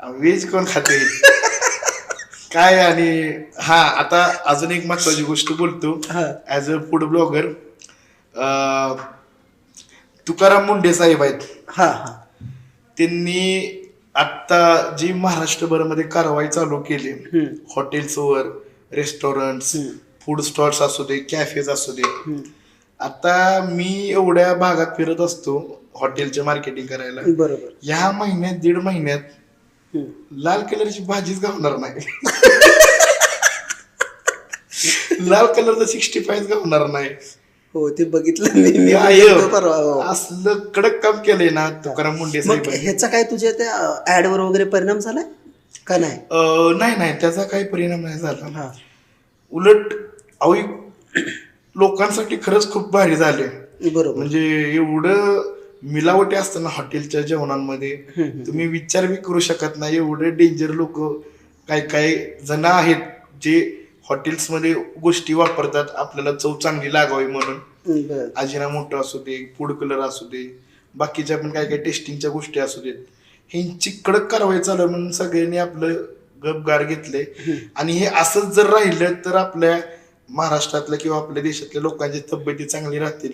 Veg कोण खाते काय. आणि हा आता अजून एक महत्वाची गोष्ट बोलतो. As a food blogger, Tukaram Munde saheb आहेत, त्यांनी आता जी महाराष्ट्रभर मध्ये कारवाई चालू केली हॉटेल्सवर, रेस्टॉरंट्स, फूड स्टॉल्स असू दे, कॅफेज असू दे. आता मी एवढ्या भागात फिरत असतो हॉटेलचे मार्केटिंग करायला. बरोबर. ह्या महिन्यात 1.5 महिन्यात लाल कलरची भाजीच गावणार नाही. लाल कलरचं 65 गावणार नाही. हो ते बघितलं मी परवा. असलं कडक काम केलंय ना तुकाराम मुंडे साहेब. ह्याचा काय तुझ्या त्या ऍड वर वगैरे परिणाम झालाय का नाही? नाही त्याचा काही परिणाम नाही झाला. उलट लोकांसाठी खरंच खूप भारी झाले. बरोबर. म्हणजे एवढं मिलावटी असतं ना हॉटेलच्या जेवणांमध्ये, तुम्ही विचार बी करू शकत नाही. एवढे डेंजर लोक काही जण आहेत जे हॉटेल्स मध्ये गोष्टी वापरतात आपल्याला चव चांगली लागावी म्हणून. अजिनामोटो असू दे, फूड कलर असू दे, बाकीच्या पण काही टेस्टिंगच्या गोष्टी असू देत, ह्यांची कडक कारवाई चालू म्हणून सगळ्यांनी आपलं गपगार घेतलंय. आणि हे असंच जर राहिलं तर आपल्या महाराष्ट्रातल्या किंवा आपल्या देशातल्या लोकांची तब्येती चांगली राहतील.